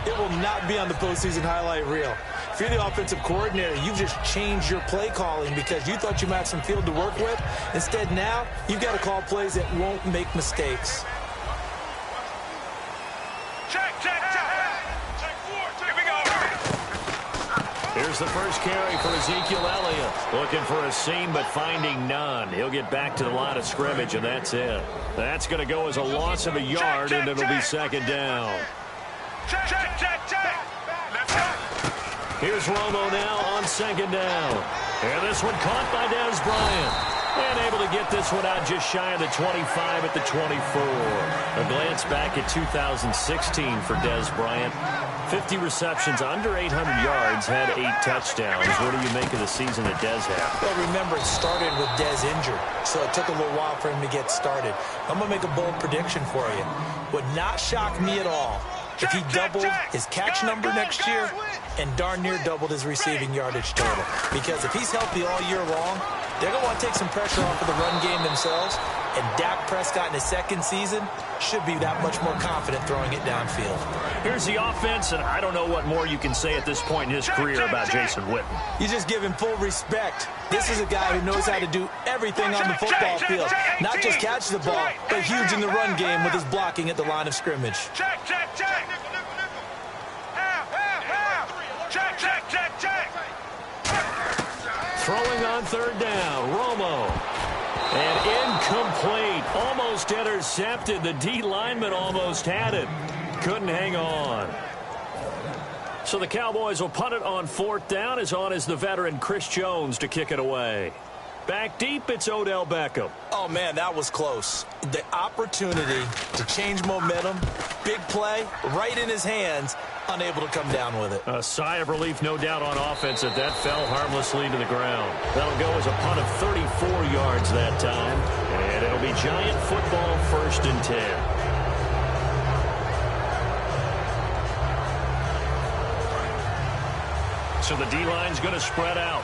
It will not be on the postseason highlight reel. If you're the offensive coordinator, you've just changed your play calling because you thought you might have some field to work with. Instead, now, you've got to call plays that won't make mistakes. Here's the first carry for Ezekiel Elliott. Looking for a seam, but finding none. He'll get back to the line of scrimmage, and that's it. That's going to go as a loss of a yard, and it'll be second down. Here's Romo now on second down. And this one caught by Dez Bryant. And able to get this one out just shy of the 25 at the 24. A glance back at 2016 for Dez Bryant. 50 receptions, under 800 yards, had 8 touchdowns. What do you make of the season that Dez had? Well, remember, it started with Dez injured, so it took a little while for him to get started. I'm going to make a bold prediction for you. Would not shock me at all if he doubled his catch number next year and darn near doubled his receiving yardage total. Because if he's healthy all year long, they're going to want to take some pressure off of the run game themselves, and Dak Prescott in his second season should be that much more confident throwing it downfield. Here's the offense, and I don't know what more you can say at this point in his career about Jason Witten. You just give him full respect. This is a guy who knows how to do everything on the football field. Not just catch the ball, but huge in the run game with his blocking at the line of scrimmage. Throwing on third down, Romo. And incomplete. Almost intercepted. The D lineman almost had it. Couldn't hang on. So the Cowboys will punt it on fourth down. As on is the veteran Chris Jones to kick it away. Back deep, it's Odell Beckham. Oh, man, that was close. The opportunity to change momentum, big play, right in his hands, unable to come down with it. A sigh of relief, no doubt, on offense that fell harmlessly to the ground. That'll go as a punt of 34 yards that time. And it'll be Giant football, 1st and 10. So the D-line's going to spread out.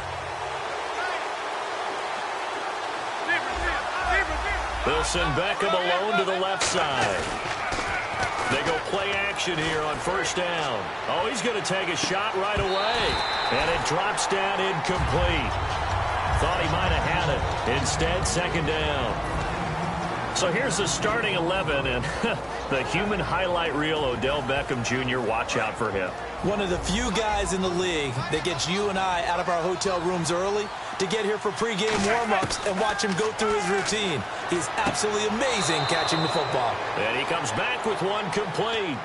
They'll send Beckham alone to the left side. They go play action here on first down. Oh, he's going to take a shot right away. And it drops down incomplete. Thought he might have had it. Instead, second down. So here's the starting 11, and the human highlight reel, Odell Beckham Jr., watch out for him. One of the few guys in the league that gets you and I out of our hotel rooms early to get here for pregame warm-ups and watch him go through his routine. He's absolutely amazing catching the football. And he comes back with one complete.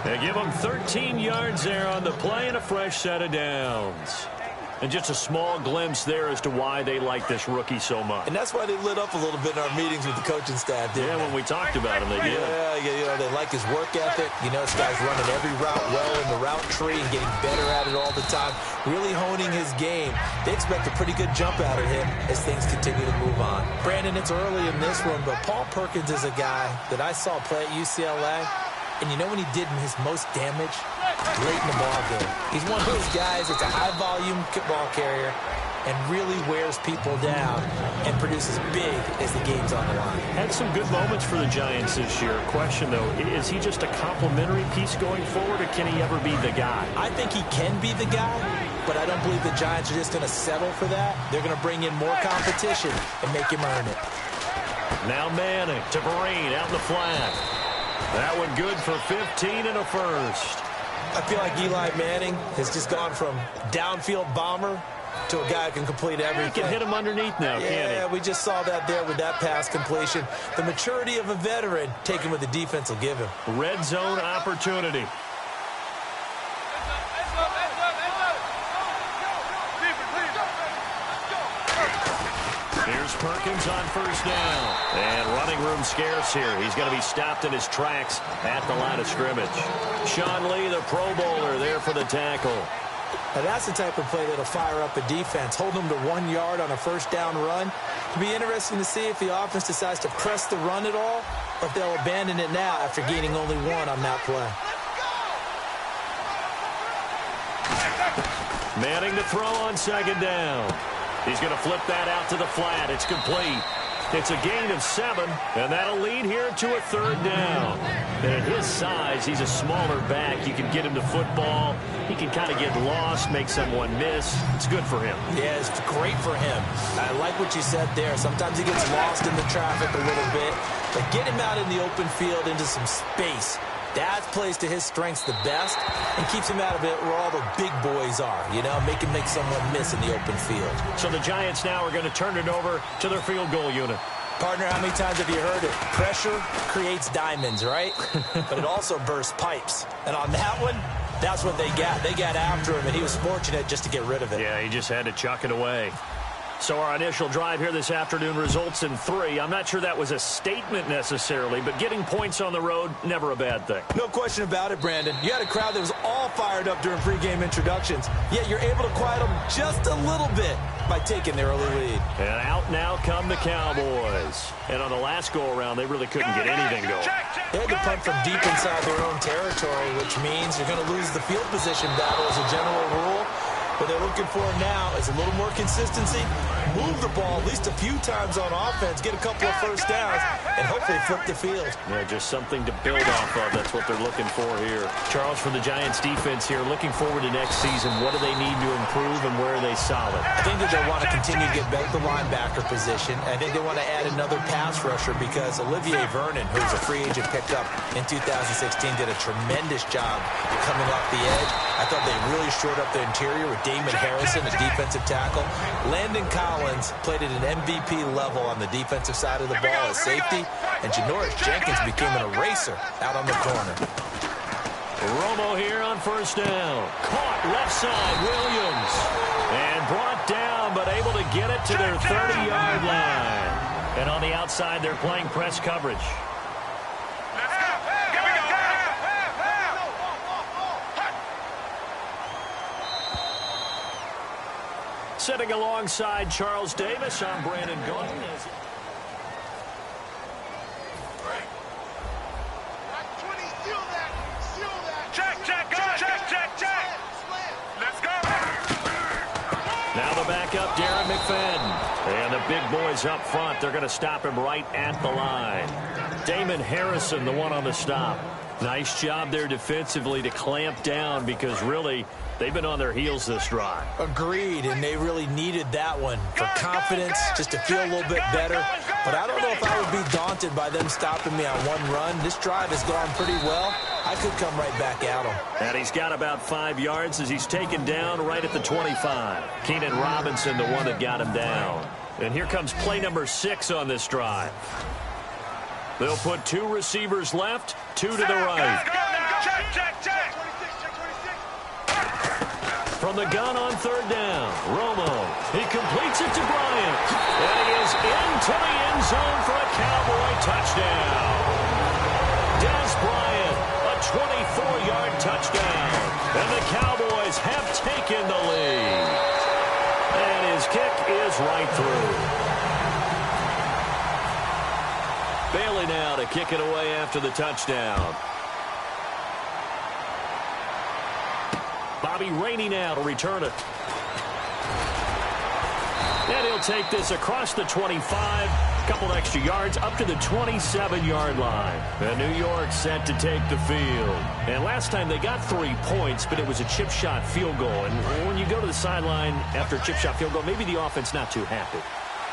They give him 13 yards there on the play and a fresh set of downs. And just a small glimpse there as to why they like this rookie so much. And that's why they lit up a little bit in our meetings with the coaching staff. Yeah, when we talked about him, they did. Yeah, you know, they like his work ethic. You know, this guy's running every route well in the route tree and getting better at it all the time, really honing his game. They expect a pretty good jump out of him as things continue to move on. Brandon, it's early in this one, but Paul Perkins is a guy that I saw play at UCLA. And you know when he did his most damage? Late in the ball game. He's one of those guys that's a high-volume ball carrier and really wears people down and produces big as the game's on the line. Had some good moments for the Giants this year. Question, though, is he just a complimentary piece going forward, or can he ever be the guy? I think he can be the guy, but I don't believe the Giants are just going to settle for that. They're going to bring in more competition and make him earn it. Now Manning to Vereen out in the flat. That one good for 15 and a first. I feel like Eli Manning has just gone from downfield bomber to a guy who can complete everything. He can hit him underneath now, can't he? Yeah, we just saw that there with that pass completion. The maturity of a veteran taken what the defense will give him. Red zone opportunity. Here's Perkins on first down. And running room scarce here. He's going to be stopped in his tracks at the line of scrimmage. Sean Lee, the Pro Bowler, there for the tackle. Now that's the type of play that'll fire up a defense. Hold them to 1 yard on a first down run. It'll be interesting to see if the offense decides to press the run at all, or if they'll abandon it now after gaining only 1 on that play. Manning to throw on second down. He's going to flip that out to the flat. It's complete. It's a gain of 7, and that'll lead here to a 3rd down. And at his size, he's a smaller back. You can get him to football. He can kind of get lost, make someone miss. It's good for him. Yeah, it's great for him. I like what you said there. Sometimes he gets lost in the traffic a little bit, but get him out in the open field into some space. That plays to his strengths the best and keeps him out of it where all the big boys are, you know, make him make someone miss in the open field. So the Giants now are going to turn it over to their field goal unit. Partner, how many times have you heard it? Pressure creates diamonds, right? But it also bursts pipes. And on that one, that's what they got. They got after him, and he was fortunate just to get rid of it. Yeah, he just had to chuck it away. So our initial drive here this afternoon results in 3. I'm not sure that was a statement necessarily, but getting points on the road, never a bad thing. No question about it, Brandon. You had a crowd that was all fired up during pregame introductions, yet you're able to quiet them just a little bit by taking the early lead. And out now come the Cowboys. And on the last go-around, they really couldn't get anything going. They had to punt from deep inside their own territory, which means you're going to lose the field position battle as a general rule. What they're looking for now is a little more consistency, move the ball at least a few times on offense, get a couple of first downs, and hopefully flip the field. Yeah, just something to build off of. That's what they're looking for here. Charles, for the Giants defense here, looking forward to next season, what do they need to improve and where are they solid? I think that they'll want to continue to get better at the linebacker position. I think they want to add another pass rusher because Olivier Vernon, who's a free agent picked up in 2016, did a tremendous job coming off the edge. I thought they really shored up the interior with Damon Harrison, a defensive tackle. Landon Collins played at an MVP level on the defensive side of the ball as safety, and Janoris Jenkins became an eraser out on the corner. Romo here on first down. Caught left side, Williams. And brought down, but able to get it to their 30-yard line. And on the outside, they're playing press coverage. Sitting alongside Charles Davis, I'm Brandon Gaudin. Let's go. Now the backup, Darren McFadden. And the big boys up front, they're going to stop him right at the line. Damon Harrison, the one on the stop. Nice job there defensively to clamp down because really they've been on their heels this drive. Agreed, and they really needed that one for confidence, just to feel a little bit better. But I don't know if I would be daunted by them stopping me on one run. This drive has gone pretty well. I could come right back at them. And he's got about 5 yards as he's taken down right at the 25. Keenan Robinson, the one that got him down. And here comes play number 6 on this drive. They'll put 2 receivers left, 2 to the right. From the gun on third down, Romo. He completes it to Bryant. And he is into the end zone for a Cowboy touchdown. Des Bryant, a 24-yard touchdown. And the Cowboys have taken the lead. And his kick is right through. Bailey now to kick it away after the touchdown. Bobby Rainey now to return it. And he'll take this across the 25. A couple extra yards up to the 27-yard line. And New York set to take the field. And last time they got 3 points, but it was a chip shot field goal. And when you go to the sideline after a chip shot field goal, maybe the offense not too happy.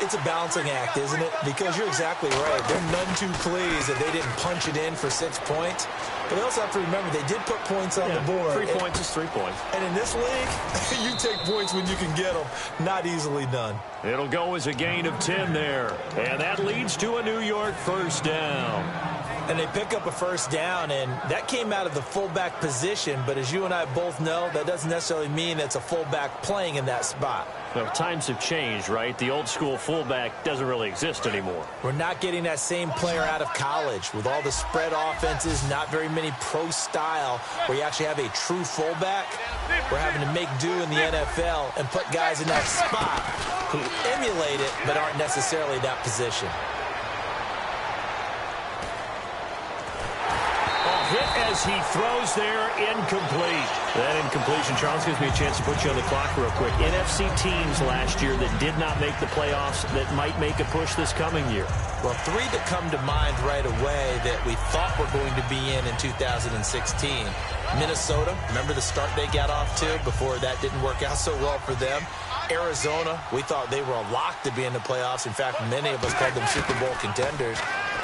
It's a balancing act, isn't it? Because you're exactly right. They're none too pleased that they didn't punch it in for 6 points. But they also have to remember they did put points on the board. 3 points is 3 points. And in this league, you take points when you can get them. Not easily done. It'll go as a gain of 10 there. And that leads to a New York first down. And they pick up a first down, and that came out of the fullback position. But as you and I both know, that doesn't necessarily mean that's a fullback playing in that spot. Well, times have changed, right? The old school fullback doesn't really exist anymore. We're not getting that same player out of college with all the spread offenses, not very many pro style where you actually have a true fullback. We're having to make do in the NFL and put guys in that spot who emulate it but aren't necessarily that position. Hit as he throws there, incomplete. That incompletion, Charles, gives me a chance to put you on the clock real quick. NFC teams last year that did not make the playoffs that might make a push this coming year. Well, three that come to mind right away that we thought were going to be in 2016. Minnesota, remember the start they got off to before that didn't work out so well for them. Arizona, we thought they were a lock to be in the playoffs. In fact, many of us called them Super Bowl contenders.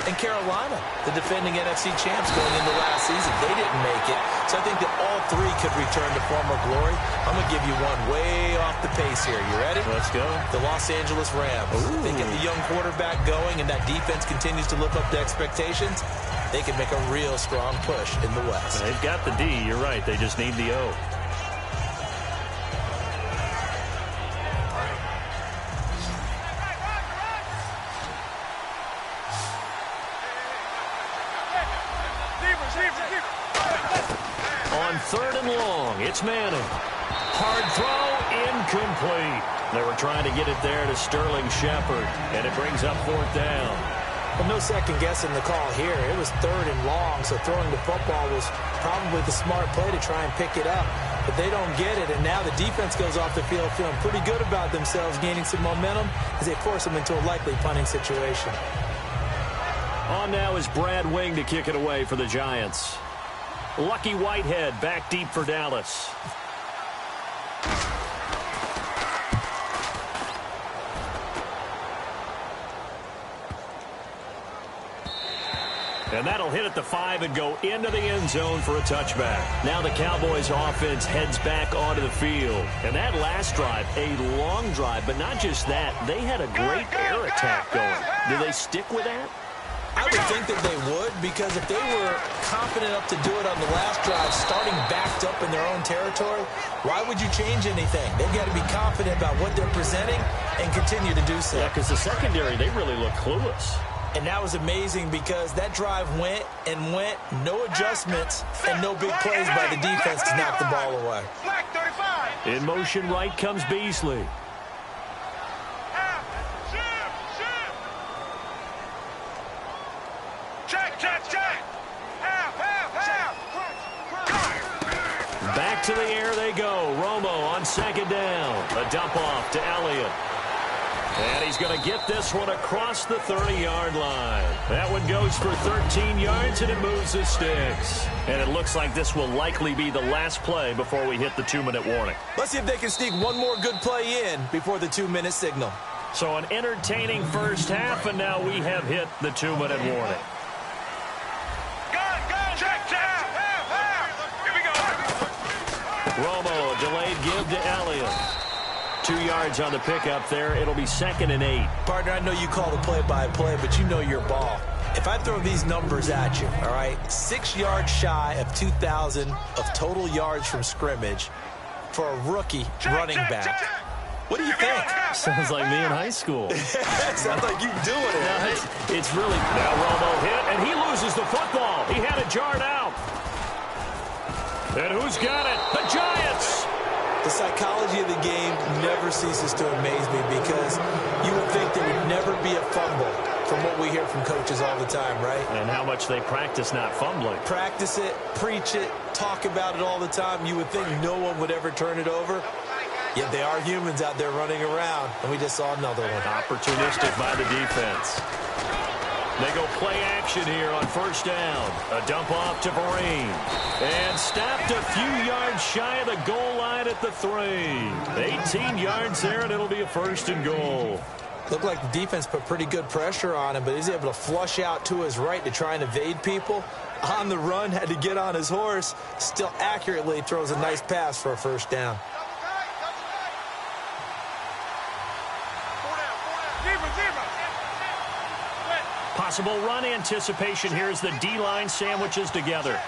And Carolina, the defending NFC champs going into last season, they didn't make it. So I think that all three could return to former glory. I'm going to give you one way off the pace here. You ready? Let's go. The Los Angeles Rams. Ooh. They get the young quarterback going, and that defense continues to live up to expectations. They can make a real strong push in the West. They've got the D. You're right. They just need the O. On 3rd and long, it's Manning. Hard throw, incomplete. They were trying to get it there to Sterling Shepard, and it brings up 4th down. Well, no second guessing the call here. It was 3rd and long, so throwing the football was probably the smart play to try and pick it up. But they don't get it, and now the defense goes off the field feeling pretty good about themselves, gaining some momentum as they force them into a likely punting situation. On now is Brad Wing to kick it away for the Giants. Lucky Whitehead back deep for Dallas. And that'll hit at the 5 and go into the end zone for a touchback. Now the Cowboys offense heads back onto the field. And that last drive, a long drive, but not just that. They had a great air attack going. Do they stick with that? I would think that they would, because if they were confident enough to do it on the last drive, starting backed up in their own territory, why would you change anything? They've got to be confident about what they're presenting and continue to do so. Yeah, because the secondary, they really look clueless. And that was amazing because that drive went and went, no adjustments and no big plays by the defense to knock the ball away. In motion right comes Beasley. Back to the air they go. Romo on 2nd down. A dump off to Elliott. And he's going to get this one across the 30-yard line. That one goes for 13 yards, and it moves the sticks. And it looks like this will likely be the last play before we hit the 2-minute warning. Let's see if they can sneak one more good play in before the 2-minute signal. So an entertaining first half, and now we have hit the 2-minute warning. Romo, a delayed give to Elliott. 2 yards on the pickup there. It'll be 2nd and 8. Partner, I know you call the play-by-play, but you know your ball. If I throw these numbers at you, all right, 6 yards shy of 2,000 of total yards from scrimmage for a rookie running back. What do you think? Sounds like me in high school. Sounds like you doing it. No, it's really... Now Romo hit, and he loses the football. He had it jarred out. And who's got it? The Giants! The psychology of the game never ceases to amaze me because you would think there would never be a fumble from what we hear from coaches all the time, right? And how much they practice not fumbling. Practice it, preach it, talk about it all the time. You would think no one would ever turn it over. Yet they are humans out there running around, and we just saw another one. Opportunistic by the defense. They go play action here on 1st down. A dump off to Vereen. And stopped a few yards shy of the goal line at the 3. 18 yards there, and it'll be a 1st and goal. Looked like the defense put pretty good pressure on him, but he's able to flush out to his right to try and evade people. On the run, had to get on his horse. Still accurately throws a nice pass for a 1st down. Possible run anticipation here as the D-line sandwiches together.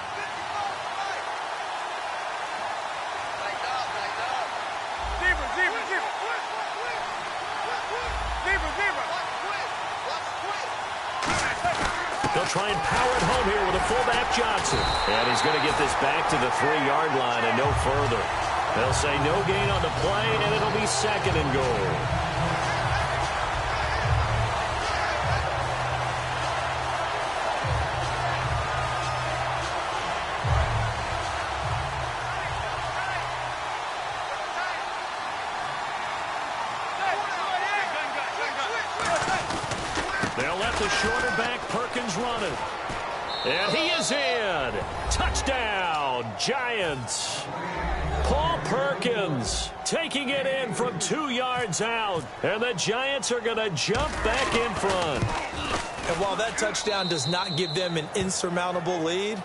They'll try and power it home here with a fullback Johnson. And he's going to get this back to the 3-yard line and no further. They'll say no gain on the play, and it'll be 2nd and goal. the shorter back, Perkins running. And he is in. Touchdown, Giants. Paul Perkins taking it in from 2 yards out. And the Giants are going to jump back in front. And while that touchdown does not give them an insurmountable lead,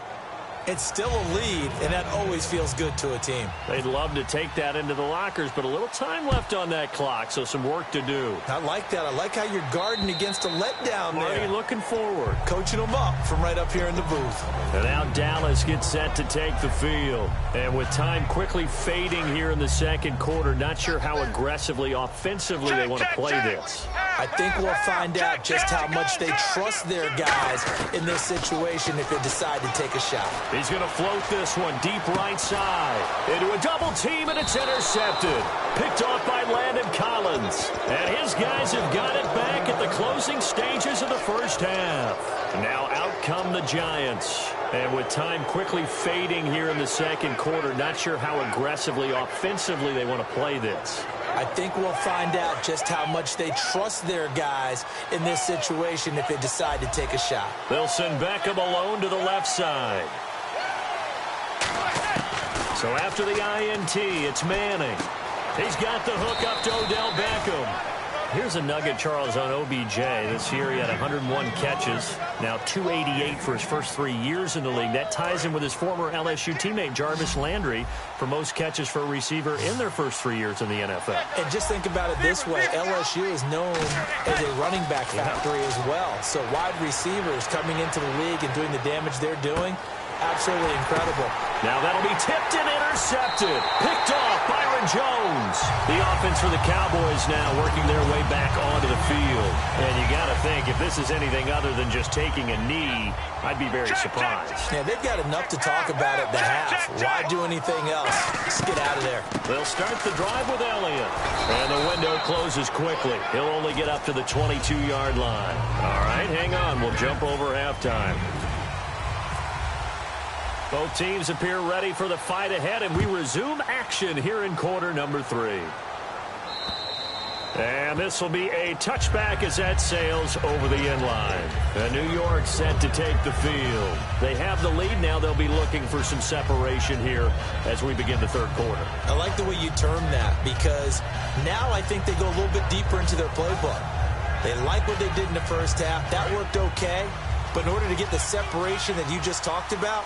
it's still a lead, and that always feels good to a team. They'd love to take that into the lockers, but a little time left on that clock, so some work to do. I like that. I like how you're guarding against a letdown there. Marty looking forward. Coaching them up from right up here in the booth. And now Dallas gets set to take the field. And with time quickly fading here in the second quarter, not sure how aggressively, offensively they want to play this. I think we'll find out just how much they trust their guys in this situation if they decide to take a shot. He's going to float this one deep right side. Into a double team, and it's intercepted. Picked off by Landon Collins. And his guys have got it back at the closing stages of the first half. Now out come the Giants. And with time quickly fading here in the second quarter, not sure how aggressively, offensively they want to play this. I think we'll find out just how much they trust their guys in this situation if they decide to take a shot. They'll send Beckham alone to the left side. So after the INT, it's Manning. He's got the hook up to Odell Beckham. Here's a nugget, Charles, on OBJ. This year he had 101 catches, now 288 for his first 3 years in the league. That ties him with his former LSU teammate Jarvis Landry for most catches for a receiver in their first 3 years in the NFL. And just think about it this way. LSU is known as a running back factory as well. So wide receivers coming into the league and doing the damage they're doing, absolutely incredible. Now that'll be tipped and intercepted. Picked off Byron Jones. The offense for the Cowboys now working their way back onto the field. And you got to think, if this is anything other than just taking a knee, I'd be very surprised. Yeah, they've got enough to talk about at the half. Why do anything else? Just get out of there. They'll start the drive with Elliott. And the window closes quickly. He'll only get up to the 22-yard line. All right, hang on. We'll jump over halftime. Both teams appear ready for the fight ahead, and we resume action here in quarter number 3. And this will be a touchback as that sails over the end line. And New York set to take the field. They have the lead now. They'll be looking for some separation here as we begin the third quarter. I like the way you term that, because now I think they go a little bit deeper into their playbook. They like what they did in the first half. That worked okay. But in order to get the separation that you just talked about,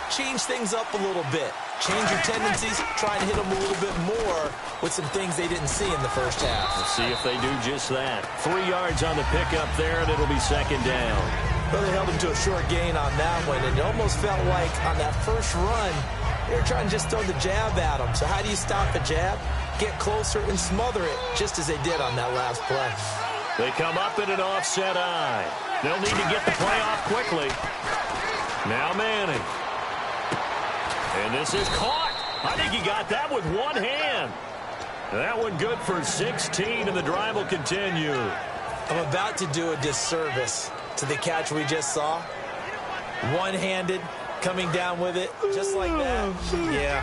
change things up a little bit. Change your tendencies. Try and hit them a little bit more with some things they didn't see in the first half. We'll see if they do just that. 3 yards on the pickup there, and it'll be second down. Well, they held him to a short gain on that one, and it almost felt like on that first run, they were trying to just throw the jab at him. So how do you stop a jab? Get closer and smother it, just as they did on that last play. They come up in an offset eye. They'll need to get the play off quickly. Now Manning. And this is caught. I think he got that with one hand. That one good for 16, and the drive will continue. I'm about to do a disservice to the catch we just saw. One-handed, coming down with it, just like that. Yeah,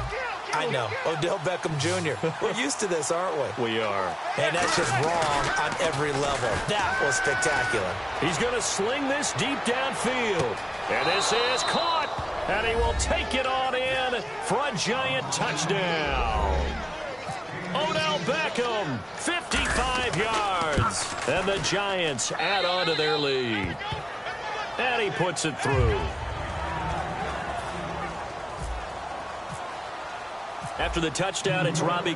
I know. Odell Beckham Jr. We're used to this, aren't we? We are. And that's just wrong on every level. That was spectacular. He's going to sling this deep downfield. And this is caught. And he will take it on in for a Giant touchdown. Odell Beckham, 55 yards. And the Giants add on to their lead. And he puts it through. After the touchdown, it's Robbie.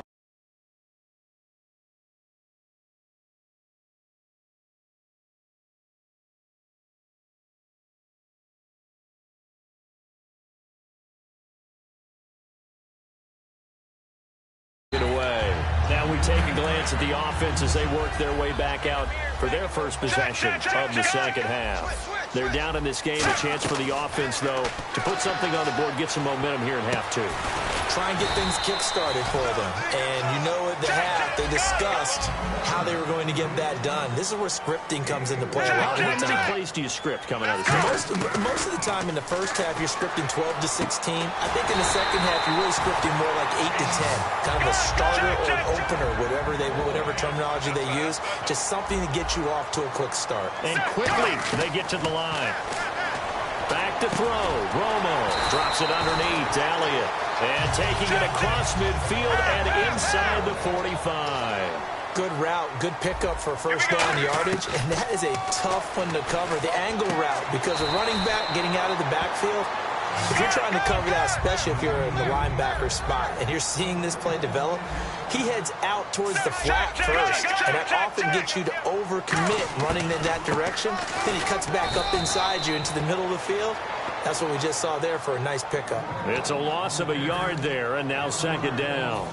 Now we take a glance at the offense as they work their way back out for their first possession of the second half. They're down in this game. A chance for the offense, though, to put something on the board, get some momentum here in half two. try and get things kick-started for them. And you know at the half, they discussed how they were going to get that done. This is where scripting comes into play a lot of the time. How many plays do you script coming out of this? Most of the time in the first half, you're scripting 12 to 16. I think in the second half, you're really scripting more like 8 to 10. Kind of a starter or an opener, whatever terminology they use. Just something to get you off to a quick start. And quickly, they get to the line. Back to throw. Romo drops it underneath to Elliott. And taking it across midfield and inside the 45. Good route, good pickup for first down yardage, and that is a tough one to cover. The angle route, because a running back getting out of the backfield, if you're trying to cover that, especially if you're in the linebacker spot, and you're seeing this play develop, he heads out towards the flat first, and that often gets you to overcommit running in that direction. Then he cuts back up inside you into the middle of the field. That's what we just saw there for a nice pickup. It's a loss of a yard there, and now second down.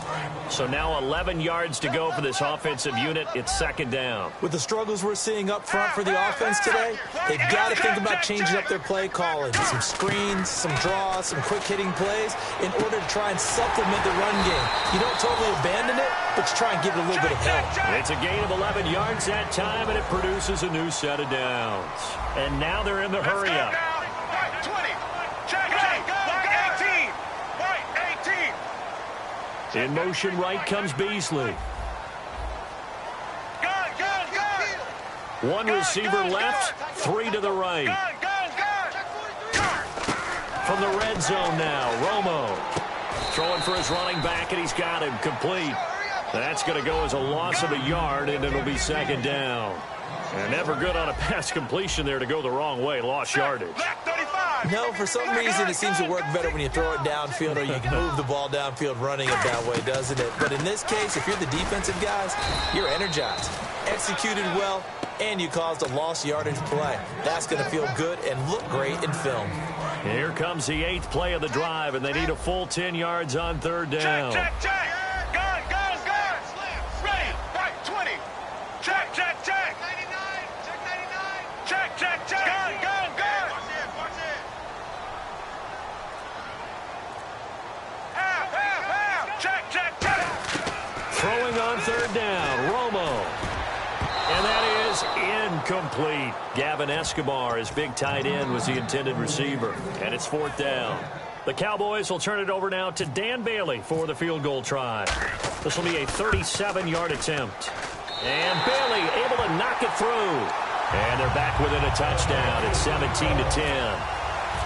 So now 11 yards to go for this offensive unit. It's second down. With the struggles we're seeing up front for the offense today, they've got to think about changing up their play calling. Some screens, some draws, some quick-hitting plays in order to try and supplement the run game. You don't totally abandon it, but you try and give it a little bit of help. It's a gain of 11 yards that time, and it produces a new set of downs. And now they're in the hurry-up. In motion right comes Beasley. One receiver left, three to the right. From the red zone now, Romo. Throwing for his running back, and he's got him complete. That's going to go as a loss of a yard, and it'll be second down. And never good on a pass completion there to go the wrong way. Lost yardage. No, for some reason it seems to work better when you throw it downfield or you can move the ball downfield running it that way, doesn't it? But in this case, if you're the defensive guys, you're energized, executed well, and you caused a lost yardage play. That's going to feel good and look great in film. Here comes the 8th play of the drive, and they need a full 10 yards on third down. Check. Gun. Ready. Right, 20. Check. 99. Check. Gun. Watch it. Half. Check. Throwing on third down, Romo. And that is incomplete. Gavin Escobar, his big tight end, was the intended receiver. And it's fourth down. The Cowboys will turn it over now to Dan Bailey for the field goal try. This will be a 37-yard attempt. And Bailey able to knock it through. And they're back within a touchdown. It's 17-10.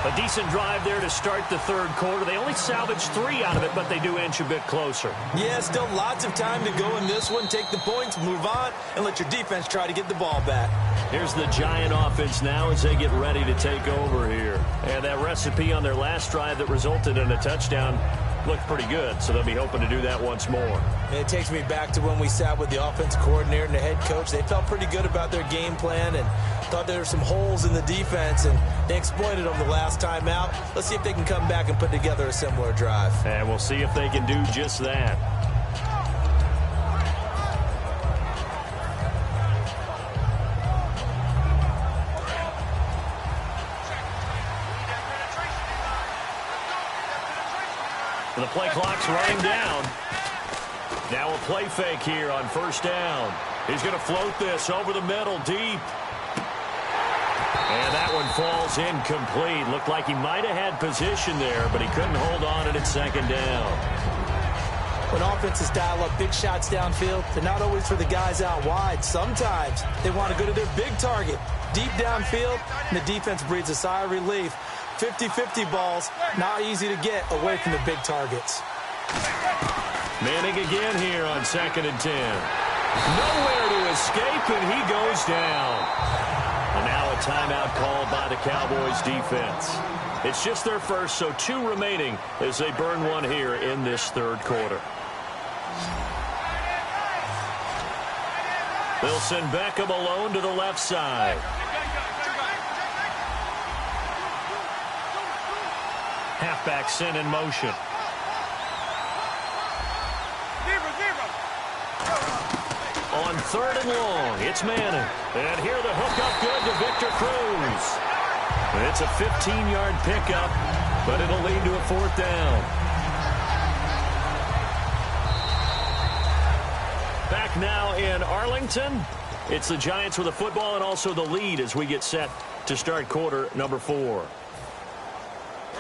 A decent drive there to start the third quarter. They only salvaged 3 out of it, but they do inch a bit closer. Yeah, still lots of time to go in this one. Take the points, move on, and let your defense try to get the ball back. Here's the Giant offense now as they get ready to take over here. And that recipe on their last drive that resulted in a touchdown looked pretty good, so they'll be hoping to do that once more. And it takes me back to when we sat with the offensive coordinator and the head coach. They felt pretty good about their game plan and thought there were some holes in the defense, and they exploited them the last time out. Let's see if they can come back and put together a similar drive. And we'll see if they can do just that. The play clock's running down. Now a play fake here on first down. He's going to float this over the middle deep. And that one falls incomplete. Looked like he might have had position there, but he couldn't hold on, and it's second down. When offenses dial up big shots downfield, they're not always for the guys out wide. Sometimes they want to go to their big target, deep downfield, and the defense breathes a sigh of relief. 50-50 balls, not easy to get away from the big targets. Manning again here on 2nd and 10. Nowhere to escape, and he goes down. And now a timeout called by the Cowboys defense. It's just their first, so 2 remaining as they burn one here in this third quarter. They'll send Beckham alone to the left side. Halfback sent in motion. On 3rd and long, it's Manning. And here the hook up good to Victor Cruz. It's a 15-yard pickup, but it'll lead to a 4th down. back now in Arlington. It's the Giants with the football and also the lead as we get set to start quarter number 4.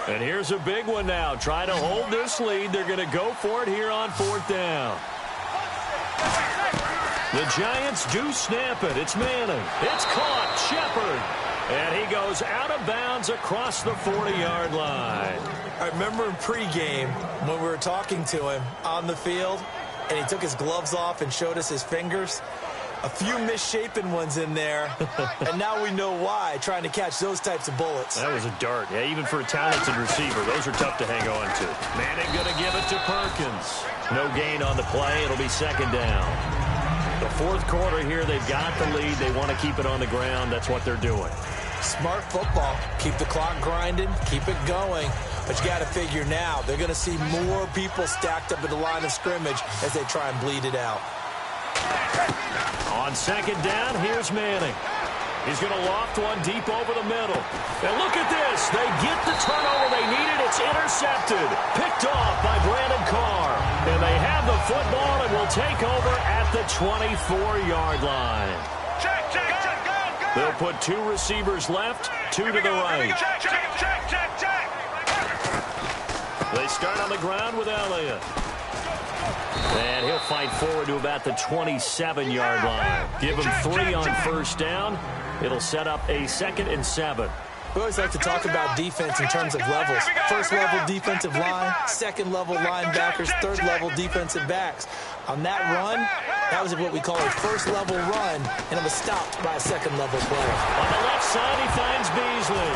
And here's a big one now. Trying to hold this lead. They're going to go for it here on 4th down. The Giants do snap it. It's Manning. It's caught. Shepard. And he goes out of bounds across the 40-yard line. I remember in pregame when we were talking to him on the field, and he took his gloves off and showed us his fingers. A few misshapen ones in there, and now we know why, trying to catch those types of bullets. That was a dart. Yeah, even for a talented receiver, those are tough to hang on to. Manning going to give it to Perkins. No gain on the play. It'll be 2nd down. The 4th quarter here, they've got the lead. They want to keep it on the ground. That's what they're doing. Smart football. Keep the clock grinding. Keep it going. But you got to figure now, they're going to see more people stacked up at the line of scrimmage as they try and bleed it out. On 2nd down, here's Manning. He's going to loft one deep over the middle. And look at this. They get the turnover they needed. It's intercepted. Picked off by Brandon Carr. And they have the football and will take over at the 24-yard line. Check, check, check, go, go. They'll put 2 receivers left, 2 to the right. Check, check, check, check, check. They start on the ground with Elliott. And he'll fight forward to about the 27-yard line. Give him 3 on 1st down. It'll set up a 2nd and 7. We always like to talk about defense in terms of levels. 1st level defensive line, 2nd level linebackers, 3rd level defensive backs. On that run, that was what we call a 1st level run, and it was stopped by a 2nd level player. On the left side, he finds Beasley.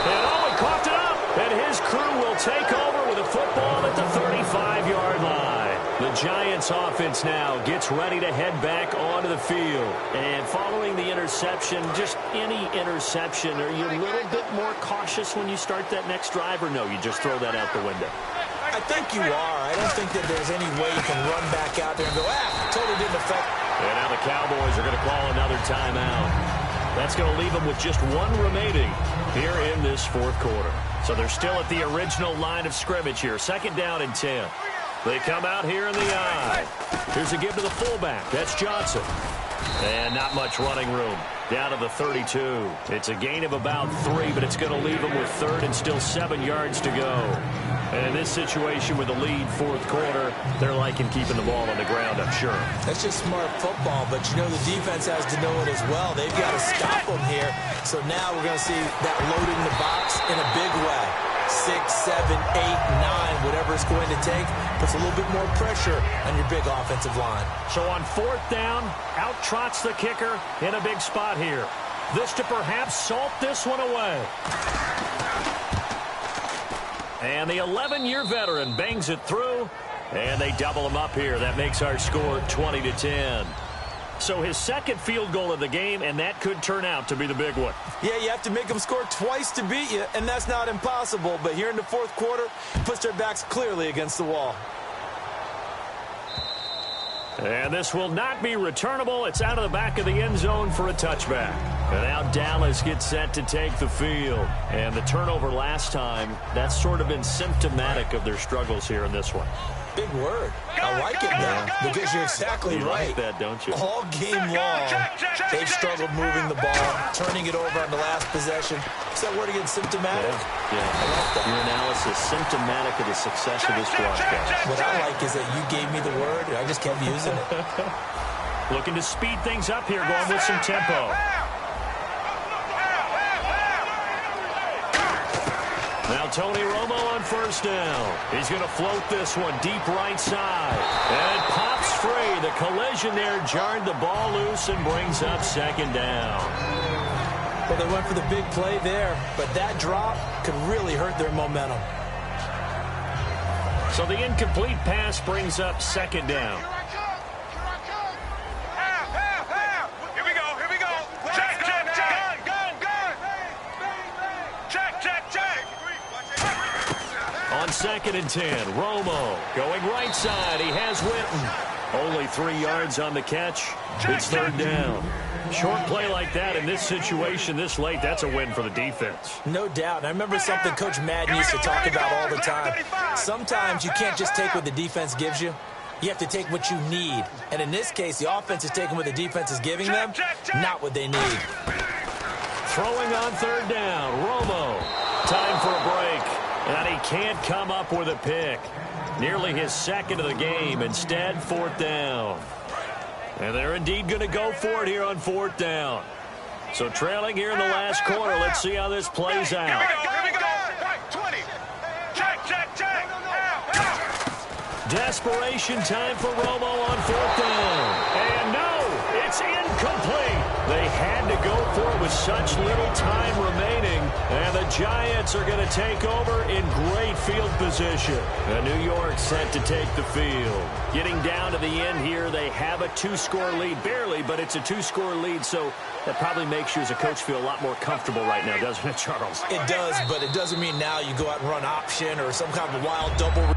And he coughed it up. And his crew will take over with a football at the 35-yard line. The Giants offense now gets ready to head back onto the field. And following the interception, just any interception, are you a little bit more cautious when you start that next drive, or no, you just throw that out the window? I think you are. I don't think that there's any way you can run back out there and go, totally didn't affect. And now the Cowboys are going to call another timeout. That's going to leave them with just 1 remaining here in this 4th quarter. So they're still at the original line of scrimmage here. 2nd down and 10. They come out here in the eye. Here's a give to the fullback. That's Johnson. And not much running room. Down to the 32. It's a gain of about 3, but it's going to leave them with 3rd and still 7 yards to go. And in this situation with the lead 4th quarter, they're liking keeping the ball on the ground, I'm sure. That's just smart football, but you know the defense has to know it as well. They've got to stop them here. So now we're going to see that loading the box in a big way. 6, 7, 8, 9, whatever it's going to take, puts a little bit more pressure on your big offensive line. So on 4th down, out trots the kicker in a big spot here. This to perhaps salt this one away. And the 11-year veteran bangs it through, and they double him up here. That makes our score 20-10. So his 2nd field goal of the game, and that could turn out to be the big one. Yeah, you have to make them score twice to beat you, and that's not impossible. But here in the 4th quarter, puts their backs clearly against the wall. And this will not be returnable. It's out of the back of the end zone for a touchback. And now Dallas gets set to take the field. And the turnover last time, that's sort of been symptomatic of their struggles here in this one. Big word. I like it now because you're exactly right. You like that, don't you? All game long, they've struggled moving the ball, turning it over on the last possession. Is that word again, symptomatic? Yeah. I like that. Your analysis, symptomatic of the success of this broadcast. What I like is that you gave me the word, and I just kept using it. Looking to speed things up here, going with some tempo. Now Tony Romo on 1st down. He's going to float this one deep right side. And it pops free. The collision there jarred the ball loose and brings up 2nd down. Well, they went for the big play there, but that drop could really hurt their momentum. So the incomplete pass brings up 2nd down. Here we go, here we go. Check, check, check. Gun. Check, check, check. On 2nd and 10, Romo going right side. He has Witten. Only 3 yards on the catch. It's 3rd down. Short play like that in this situation this late, that's a win for the defense. No doubt. And I remember something Coach Madden used to talk about all the time. Sometimes you can't just take what the defense gives you. You have to take what you need. And in this case, the offense is taking what the defense is giving them, not what they need. Throwing on third down, Romo. Time for a break. And he can't come up with a pick. Nearly his second of the game. Instead, fourth down. And they're indeed going to go for it here on fourth down. So trailing here in the last quarter. Let's see how this plays out. Here we go. 20. Check. Desperation time for Romo on fourth down. And no, it's incomplete. They had to go for it with such little time remaining. And the Giants are going to take over in great field position. And New York set to take the field. Getting down to the end here, they have a 2-score lead. Barely, but it's a 2-score lead, so that probably makes you as a coach feel a lot more comfortable right now, doesn't it, Charles? It does, but it doesn't mean now you go out and run option or some kind of wild double.